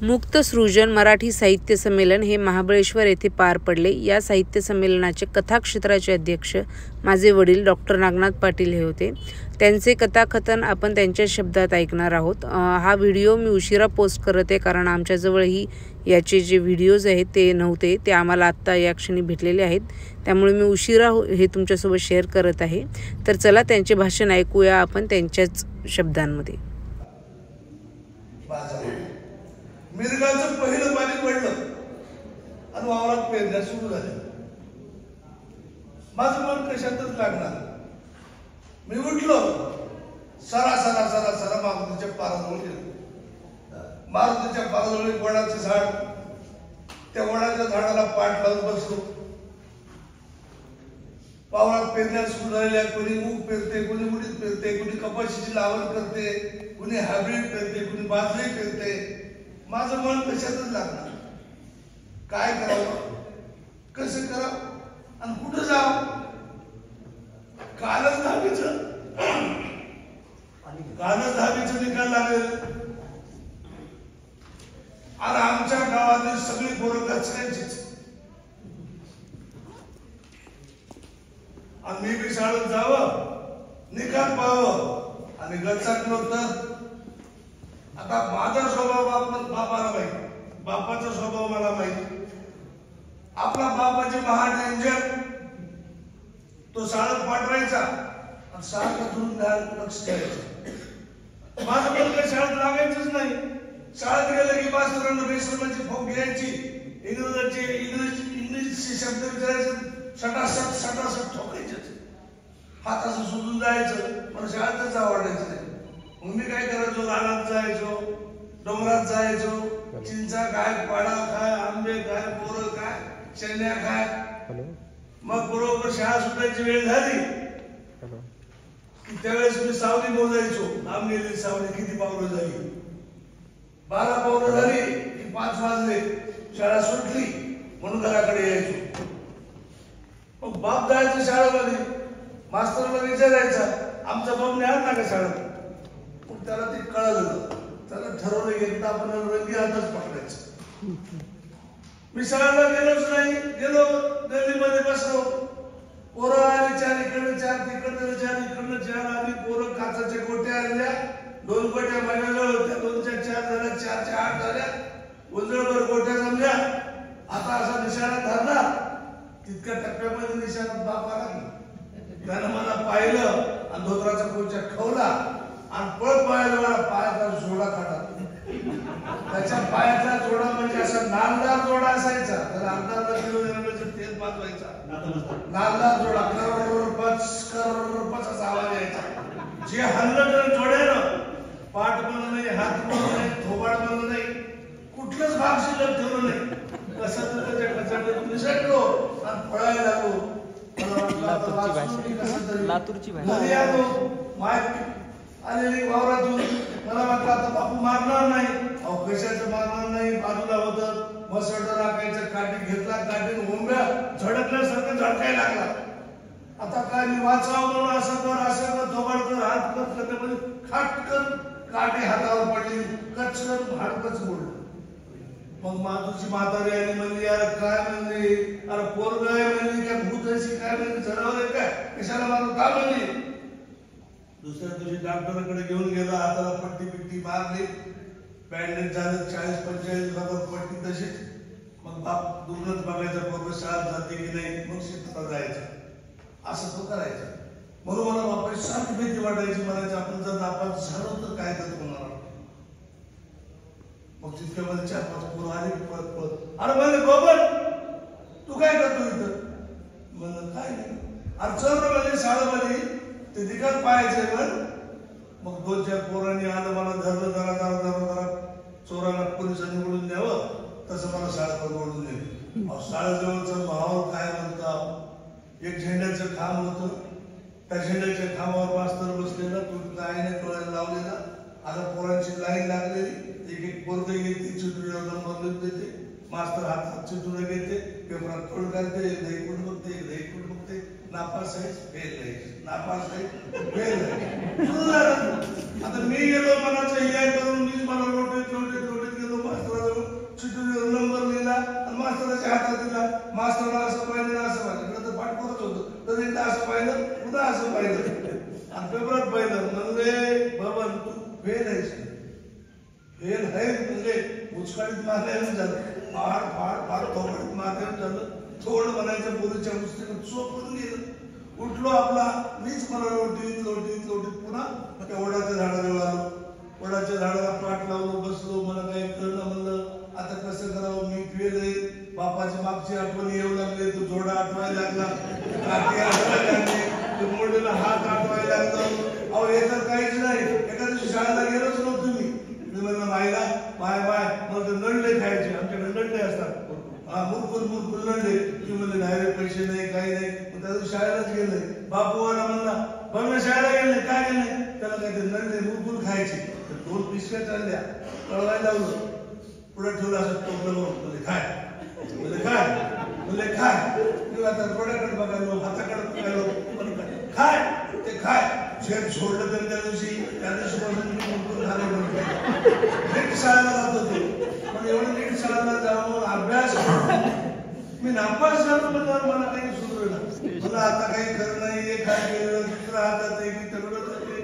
मुक्त सृजन मराठी साहित्य संमेलन हे महाबळेश्वर येथे पार पडले। या साहित्य संमेलनाचे कथा क्षेत्राचे अध्यक्ष माझे वडील डॉक्टर नागनाथ पाटील हे होते। त्यांचे कथाकथन आपण त्यांच्या शब्दात ऐकणार आहोत। हा व्हिडिओ मी उशिरा पोस्ट करते कारण आमच्याजवळही याचे जे व्हिडिओज आहेत ते नव्हते, ते आम्हाला आत्ता या क्षणी भेटलेले आहेत, त्यामुळे मी उशिरा हे तुमच्यासोबत शेअर करत आहे। तर चला त्यांचे भाषण ऐकूया आपण त्यांच्याच शब्दांमध्ये। मिरगाचं पहिलं पाणी पडलं आणि वावरात पेरण्या सुरू झाल्या। माझं मन कशातच लागणार। मी उठलो, सरा सरा सरा सरा मारुतीच्या पाराजवळ गेलो। मारुतीच्या पाराजवळ वडाचं झाड, त्या वडाच्या झाडाला पाठ लावून बसलो। वावरात पेरण्या सुरू झालेल्या, कोणी मूग पेरते, कोणी उडीद पेरते, कोणी कपाशीची लावण करते, कोणी हायब्रिड पेरते, कोणी बाजरी पेरते। माझं मन कशातच लागणार। काय करावं, कसं करावं आणि कुठं जावं। कालच दहावीचं निकाल लागेल आणि आमच्या गावातील सगळी पोरं कचऱ्याचीच। आणि मी बी शाळेत जावं, निकाल पाहावं आणि गचकलो तर। आता माझा स्वभाव बापाला माहिती, बापाचा स्वभाव मला माहिती। आपला बापाचे महाडेंजर, तो शाळेत पाठवायचा आणि शाळेतून लक्ष द्यायचं। माझं पण काही शाळेत लागायचंच नाही। शाळेत गेलं की मास्तरांना बेशरमाची फोक घ्यायची, इंग्लिशचे शब्द विचारायचे, सटासट ठोकायचे। हात असं सोडून जायचं, पण शाळेतच आवडायचं नाही। मग मी काय करायचो, रानात जायचो, डोंगरात जायचो, चिंचा काय, पाडा काय, आंबे काय, पोरं काय, शेण्या काय। मग बरोबर शाळा सुटायची वेळ झाली की त्यावेळेस मी सावली मोजायचो, लांबलेली सावली किती पावलं झाली। 12 पावलं झाली की 5 वाजले, शाळा सुटली म्हणून घराकडे यायचो। मग बाप जायचं शाळेमध्ये, मास्तरला विचारायचा, आमचा बाप नाही आला का शाळेत। मग त्याला ते कळलं, त्याला ठरवलं एकदा आपण रंगी हातच पकडायचं। मी शाळेला गेलोच नाही, गेलो गल्लीमध्ये बसलो, पोरं आली चार, इकडनं चार, तिकडनं चार, इकडनं चार आली। पोरं काचाच्या गोट्या आणल्या, 2 गोट्या महिन्याला होत्या, 2च्या 4 झाल्या, 4च्या 8 झाल्या, उजळभर गोट्या जमल्या। आता असा निशाणा धरला, तितक्या टप्प्यामध्ये निशाणात बाप आला। त्यानं मला पाहिलं आणि धोत्राचा कोच्या खवला आणि पळत पाहिलं, मला पायाचा जोडा काढला। त्याच्या पायाचा जोडा म्हणजे असा नालदार जोडा असायचा, त्याला अर्धा किलो तेल माजवायचा, नालदार जोडा, करपच असा आवाज यायचा। जे हल्लं तर जोड्यानं, पाठ बनलं नाही, हात बनलं नाही, थोबाड बनलं नाही, कुठलंच भाग शिल्लक ठेवलं नाही। कसं तर त्याच्या कचाट्यातून निसटलो आणि पळायला लागलो। लातूरची घरी आलो, आलेली वावरातून, मला वाटलं आता बापू मारणार नाही। अहो कशाचं मारणार नाही, बाजूला होतं, मसड राखायचं, काठी घेतला, काठीने ओंब्या झडकल्यासारखं झडकायला लागला। आता काय मी वाचावं म्हणून असं कर थोबाड कर, हात कर, कधीमध्ये खाटकन काठी हातावर पडली, कचकन हाडकच मोडलं। मग मातूची म्हातारी आली, म्हणली यार काय म्हणली, अरे पोरग आहे म्हणली काय, भूत अशी काय म्हणली, जनावर आहे काय, कशाला मारून का म्हणली। दुसऱ्या दिवशी डॉक्टरकडे घेऊन गेला, हाताला पट्टी मारली, बँडेज झालं, 40-45 हजार पट्टी तशीच। मग बाप दूरच बघायचा, पोरग शाळेत जाते की नाही, मग शेतात जायचं, असं तो करायचा। म्हणून मला बापाची सारखी भीती वाटायची, म्हणायचं आपण जर नापास झालो तर काय करत होणार। मग तितक्यामध्ये 4-5 पोरं आली की पळत, अरे म्हणले बाबा तू काय करतो इथं। म्हणलं काय नाही, अरे चल म्हणजे शाळेमध्ये ते निकाल पाहायचंय पण। मग 2-4 पोरांनी आलं, मला धरलं, जरा चोराला पोलिसांनी ओढून द्यावं, तसं मला शाळेत ओढून दिलं। शाळेजवळचा माहोल काय म्हणता, एक झेंड्याचं खांब होतं, त्या झेंड्याच्या खांबावर मास्तर बसलेला, तो आईने डोळ्याला लावलेला। आता पोरांची लाईन लागलेली, एक पोरग येते, चिठ्ठीवर नंबर लिहून देते, मास्तर हातात चिठ्ठी घेते, पेपरात तोड घालते, एकदा इकडून बघते, एकदा इकडून बघते, नापास आहे, फेल आहे, नापास आहे, फेल आहे। आता मी गेलो मनाचं हे करून, मीच मला लोटीत गेलो मास्तराजवळ, फेल आहे म्हणजे मुचकाळीत मारल्यानं झालं, फार फार फार थोडीत मारल्यानं झालं. थोडं म्हणायचं पोलीसच्या पुस्तकात चोपडून गेलं. उठलो आपला, मीच मला लोटीत लोटीत लोटीत पुन्हा त्या वडाच्या झाडाजवळ आलो. वडाच्या झाडाला पाठ लावलो, बसलो. मला काही कळलं. म्हणलं आता कसं करावं, मी फेल आहे. बापाची मागची आठवण येऊ लागली. तो जोडा आठवायला लागला, काठी आठवायला लागली, तो मोडलेला हात आठवायला लागला. अहो हे तर काहीच नाही. एका दिवशी शाळेला गेलोच नव्हतो मी. म्हणलं मायला माय मला तर नळले खायचे, आमच्याकडे नळले असतात. मुरकुल नळले. तुम्ही म्हणले डायरेक्ट पैसे नाही, काही नाही. त्या दिवशी शाळेलाच गेलोय. बापू वाला म्हणला बघ शाळेला गेले, काय गेले? त्याला काय ते नळले मुरकुल खायचे. 2 पिशव्या चालल्या, कळवायला लावलं. पुढे ठेवलं असं टोपलं. म्हणजे काय म्हणजे काय मी आता डोळ्याकडे बघायलो, हाताकडे बघायलो, पण काय ते काय शेत सोडलं तर त्या दिवशीपासून मी मुरकुल खाणे म्हणतो. नीट शाळेला जात होतो, पण एवढं नीट शाळेला जाऊन अभ्यास मी नापास झालो. म्हणल्यावर मला काही सुचलं. मला आता काही खरं नाही. हे काय केलं, दुसऱ्या हातात आहे, मी तगडत होते,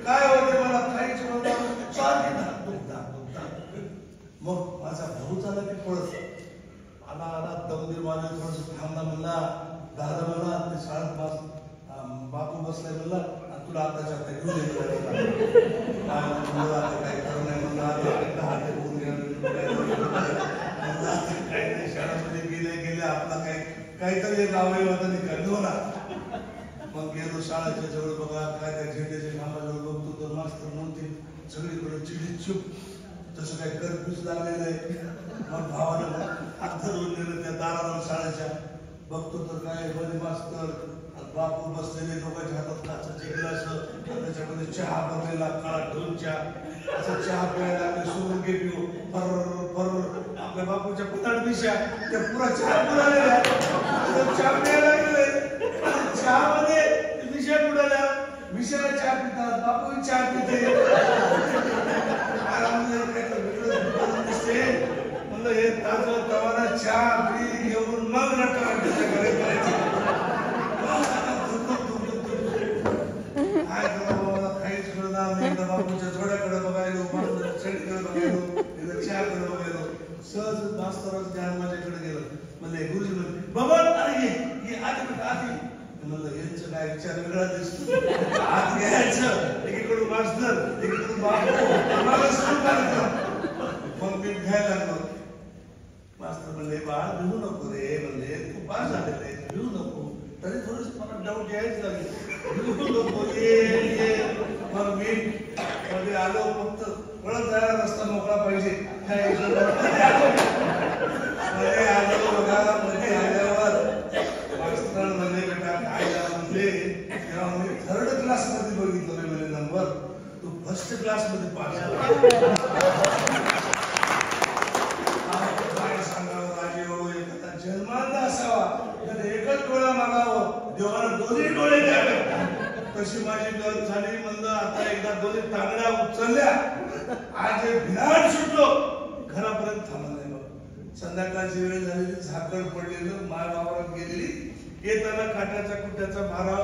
काय होते मला काहीच नव्हतं. सारखी दुखता. मग माझा भाऊ चालला की पळत आला दमदीर माझ्या थोडस थांबला. म्हणला दादा मला ते शाळेत बापू बसलाय. म्हणला तुला आताच्या आता घेऊन येतो. आता काही खरं नाही. म्हणला काही नाही. शाळेमध्ये गेले आपला काहीतरी एक अवयवाचा निकाल घेऊ ना. मग गेलो शाळेच्या जवळ. बघा काय त्या झेंड्याच्या खांबाजवळ बघतो तर मास्तर नव्हते. सगळीकडे चिडीत चूप. तसं काही कर्फ्यूज लागलेलं आहे. मग भावानं ठरवून गेलं त्या दारावर शाळेच्या. बघतो तर काय मध्ये मास्तर, बापू बसलेले, दोघांच्या हातात काचाचे गिलास, त्याच्यामध्ये चहा बनलेला, काळा ढोल चहा. असं चहा प्यायला लागले. सोडून घे पिऊ फर आपल्या बापूच्या पुतळ दिशा त्या पुरा चहा बुडालेल्या. चहा प्यायला गेले. चहामध्ये विषय बुडाल्या. विषयाला चहा पितात, बापू चहा पिते. म्हणलं हे ताजं तवाला चहा पी घेऊन मग नाटकाकडे करायचं. काय करावं मला काहीच कळणार नाही. एकदा बापूच्या जोड्याकडे बघायलो, बापूच्या शेडकडे बघायलो, एकदा चहाकडे बघायलो. सहज मास्तराचं ध्यान माझ्याकडे गेलं. म्हणले गुरुजी म्हणले बाबा अरे ये आधी. म्हणलं यांचं काय विचार वेगळा दिसतो. आत घ्यायचं, एकीकडून मास्तर, एकीकडून बापू, आम्हाला सुरू करायचं. मग मी घ्यायला लागलो. मास्तर म्हणले बाळ भिवू नको रे. म्हणले तू पास झालेला आहे, भिवू नको. तरी थोडस मला डाऊट यायच लागेल. भिवू नको, ये. मग मी मध्ये आलो. फक्त वळत जायला रस्ता मोकळा पाहिजे. मध्ये आलो बघा. मध्ये आल्यावर मास्तर म्हणले बेटा काय झालं म्हणले, तेव्हा मी 3rd क्लासमध्ये बघितलं म्हणजे नंबर. तू 1st क्लासमध्ये पास झाला. जन्मांत असावा तर एकच डोळा मागावं, देवाला दोन्ही डोळे द्यावे. तशी माझी गत झाली. म्हणलं आता एकदा दोन्ही टांगड्या उचलल्या. आज भिराट सुटलो. घरापर्यंत थांबलं नाही. बघ संध्याकाळची वेळ झालेली, झाकड पडलेलं, माय वावरात गेलेली. येताना काट्याचा कुट्याचा भारा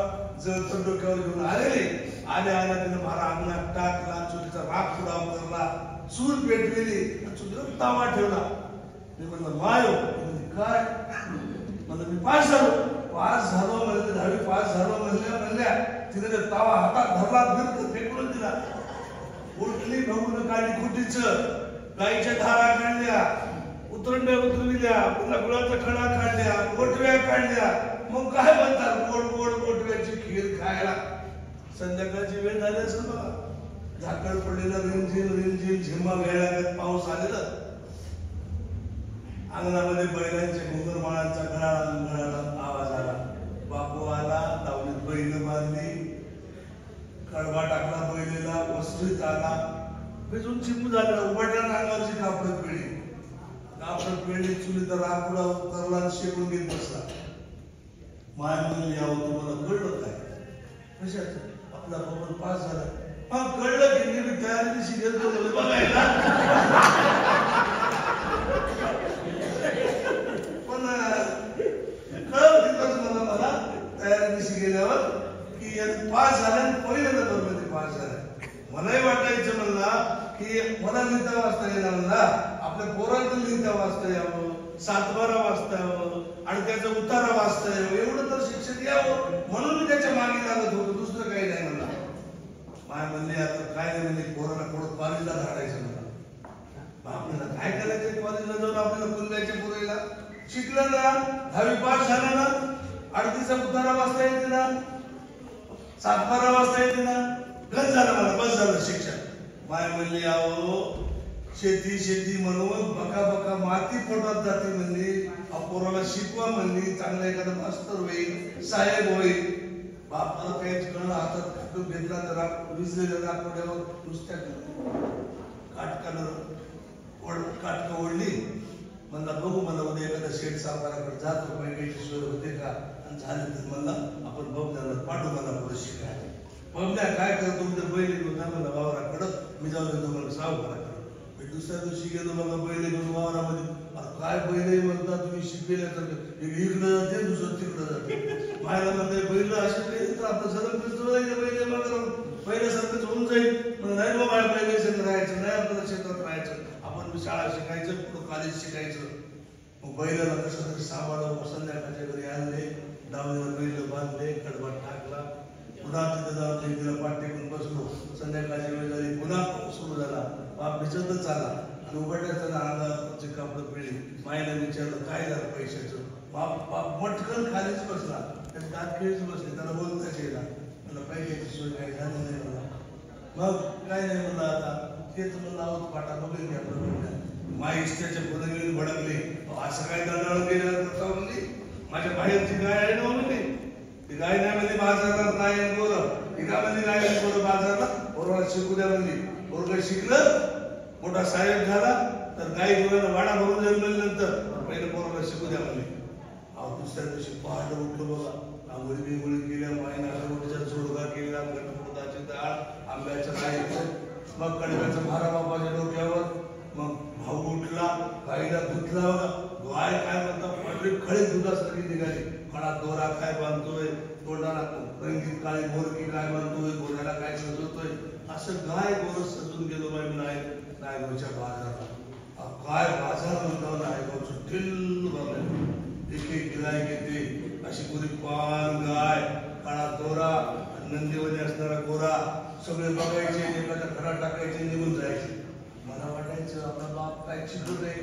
जळतं डोक्यावर घेऊन आलेले. आल्या तिने भारा अंगणात टाकला, चुलीचा राख पुडाव करला, चूल पेटलेली, चुलीवर तावा ठेवला. मी म्हणलं मायो काय? म्हणलं मी पास झालो म्हणले. 10वी पास झालो म्हणल्या तिने ते तावा हातात धरला, बिरत फेकून दिला. उठली बघून काढली कुटीच, गाईच्या धारा काढल्या, उतरंड्या उतरविल्या, पुन्हा गुळाचा खडा काढल्या, गोटव्या काढल्या. मग काय म्हणतात गोड गोटव्याची खीर खायला. संध्याकाळची वेळ झाली असेल बघा. झाकड पडलेलं, रिमझिम झिम्मा वेळा पाऊस आलेला. अंगणामध्ये बैलांच्या घुंगरमाळांचा घडाळा आवाज आला. बापू आला, दावणीत बैल बांधली, कडबा टाकला बैलेला, वस्त्रीत आला. भिजून चिमू झालेला. उभाटल्या अंगावरची कापड पिळली, चुलीत राखुडा करला, शेकून घेत बसला. माय म्हणून यावं तुम्हाला कळलं काय? कशाच आपला बाबा पास झाला. मग कळलं की मी तयारी दिवशी गेलो बघायला. मला तयारी दिवशी गेल्यावर की पास झाल्या, पहिल्यांदा बरोबर पास झाल्या. मलाही वाटायचं म्हणला की मला लिहिता वाचता आपल्या पोरांना लिहिता वाचता यावं, 7-12 वाचता यावं आणि त्याचा उतारा वाचता यावं, एवढं तर शिक्षण यावं म्हणून मी त्याच्या मागे लागत होतो, दुसरं काही नाही मला. माय म्हणले आता काय नाही म्हणले, पोरांना पुढं कॉलेजला धाडायचं मला. आपल्याला काय करायचं कॉलेजला जाऊन, आपल्याला कुलब्याच्या पुरेला शिकलं ना, 10वी पास झाला ना, 38चा उतारा वाचता येते ना, 7-12 वाचता येते ना, बस झालं मला, बस झालं शिक्षण. माय म्हणली अहो शेती शेती म्हणून बका बका माती पोटात जाते म्हणली, पोराला शिकवा म्हणली, चांगला एखादा मास्तर होईल, साहेब होईल. बापाला काहीच कळलं, हातात घेतला तर विजलेल्या दाखवड्यावर नुसत्या काटकं ओढली. म्हणला बघू, मला उद्या एखाद्या शेठ सावकाराकडे जातो, पैशाची सोय होते का, आणि झालं तर म्हणला आपण बघण्याला पाठवू मला पुढे शिकायला. बघण्या काय करतो उद्या बैल घेऊन जा मला वावराकडं, मी जाऊ देतो मला सावकाराकडे. मी दुसऱ्या दिवशी गेलो, मला बैल घेऊन वावरामध्ये. काय बैल म्हणता तुम्ही शिकलेल्यासारखं, इकडं जाते दुसरं तिकडं जाते. मायला म्हणते बैल असे तर आपलं सगळं पिस्तूल बैल मग पहिल्यासारखंच होऊन जाईल. नाही बाबा पहिले शेतात राहायचं नाही, आपल्याला शेतात राहायचं, आपण शाळा शिकायचं, पुढं कॉलेज शिकायचं. मग बैलाला कसं तरी सांभाळलं. संध्याकाळच्या घरी आणले, डावलेला बैल बांधले, कडबाट टाकला, पुन्हा तिथं जाऊन तिला पाठ टेकून बसलो. संध्याकाळची वेळ झाली, पुन्हा सुरू झाला. बाप भिजतच आला आणि उघडल्याचा अंगाचे कापड पिळली. मायला विचारलं काय झालं पैशाचं. बाप बाप मटकन खालीच बसला, त्याचे दात खेळीच बसले, त्याला बोलताच येईल. मला पैशाची सोय काही झाली नाही मला. मग काय नाही म्हणलं, आता तेच म्हणलं आहोत पाटा बघेल की आपलं. माई इष्टाच्या पुढे भडकले, असं काय दंडाळ गेल्यानंतर म्हणली माझ्या बाहेरची गाय आहे ना म्हणली, ती गाय नाही म्हणली बाजारात नाही बोरं, ती काय म्हणली गाय बोरं बाजारला, पोराला शिकू द्या म्हणली. पोरग शिकलं, मोठा साहेब झाला तर गाई गुराला वाडा भरून जाईल म्हणल्यानंतर पहिले पोराला शिकू द्या म्हणली. दुसऱ्या दिवशी पहाट उठलो बघा, आंघोळी बिंगोळी केल्या, माईने आठवडीच्या जोडगा केला, गणपताची डाळ, आंब्याचं खायचं, मग कडव्याचा भारा बाबाच्या डोक्यावर. मग भाऊ उठला, गाईला धुतला बघा. गाय काय म्हणतात पडली खळी दुधासाठी निघाली. खडात दोरा काय बांधतोय, तोंडाला रंगीत काळी मोरकी काय बांधतोय, घोड्याला काय सजवतोय, असं गाय गोरस सजून गेलो बाई नायगावच्या बाजारात. काय बाजार म्हणतो नायगावचं ठिल्ल बघायला. एक एक गाय घेते, अशी पुरी पान गाय, काळा दोरा, नंदीमध्ये असणारा गोरा, सगळे बघायचे, एखाद्या घरात टाकायचे, निघून जायचे. मला वाटायचं आपला बाप काय शिकवत आहे,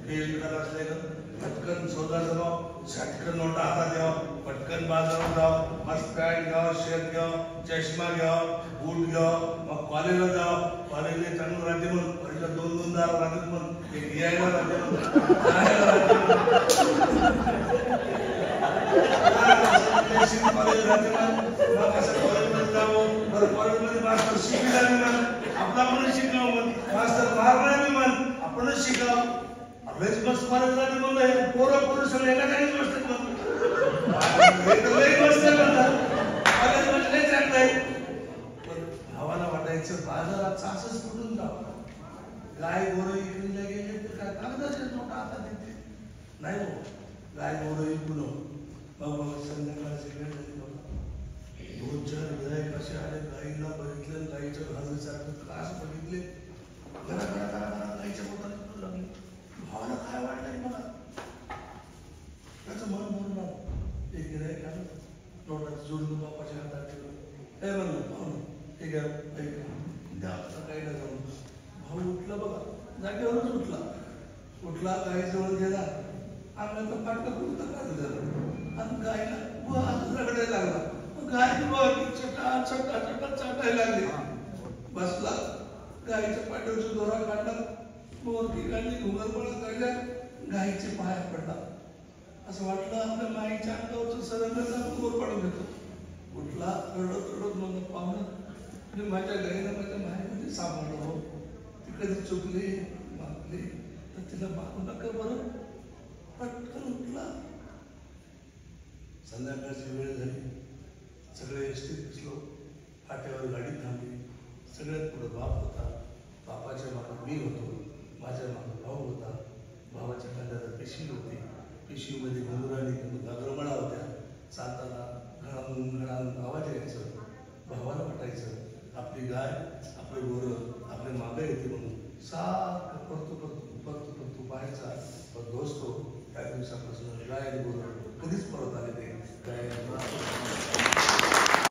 हे विकायला असले का पटकन सौदा जावं, झटकन नोटा हातात द्यावं, पटकन बाजारात जावं, मस्त पॅन्ट घ्यावं, शर्ट घ्यावं, चष्मा घ्यावं, बूट घ्यावं, मग कॉलेजला जावं. कॉलेजला चांगलं राहते म्हणून कॉलेजला 2-2 दार राहतात म्हणून, एक यायला राहते म्हणून, कॉलेज राहते म्हणून, मग असं कॉलेजमध्ये जावं. बरं कॉलेजमध्ये मास्तर शिकला नाही म्हण, आपला म्हणून शिकावं म्हण, मास्तर मारणार नाही म्हण, आपणच शिकावं. अभ्यास बस कॉलेजला नाही म्हणलं, पोरं पोरं सगळे एका ठिकाणीच बसतात म्हणून, लई बसतात म्हणतात कॉलेजमध्ये लई चांगलं आहे. पण भावाला वाटायचं बाजारात असंच कुठून जावं, गाय गोरं इकडे गेले तर काय कागदाचे नोटा हातात येते नाही हो, गाय गोरं इकडून. मग संध्याकाळची वेळ झाली बघा, 2-4 गिऱ्हाईक असे आले, गाईला बघितलं, गाईच्या घालण्यासारखं त्रास बघितले, गाईच्या पोटात इकडून लागले. भावाला काय वाटलंय मला, त्याचं मन म्हणून एक गिऱ्हाईक आलं, नोटाचं जोडून बापाच्या हातात ठेवलं. हे म्हणलं भाऊ हे घ्या द्या गाईला जाऊन. भाऊ उठला बघा, जागेवरच उठला, गाईजवळ गेला, अंगाचं फाटकं कुठं काढलं आणि गायला रगडायला लागला. गाय चाटायला लागली. बसला, गायीच्या पाठीवरचा दोरा काढला, मोरकी काढली, घुंगरपळा काढल्या, गायीचे पाया पडला. असं वाटलं आपल्या माईच्या अंगावरचं सरंगाचा मोर पाडून घेतो. उठला, रडत म्हणून पाहुणं मी माझ्या गाईला माझ्या मायेमध्ये सांभाळलं हो, ती कधी चुकली मागली तर तिला मारू नका बरं. पटकन उठला. संध्याकाळची वेळ झाली, सगळे एसटीत बसलो, फाट्यावर गाडी थांबली. सगळ्यात पुढे बाप होता, बापाच्या मागं मी होतो, माझ्या मागं भाऊ होता, भावाच्या खांद्याला पिशवी होती, पिशवीमध्ये घुंगराने घागरमळा होत्या. चालताना घडाघून आवाज यायचं. भावाला वाटायचं आपली गाय, आपलं गोरं आपल्या मागं येते म्हणून सारखं परतो व्हायचा पण दोस्तो त्या दिवसापासून गायन गुरु कधीच परत आले ते गायन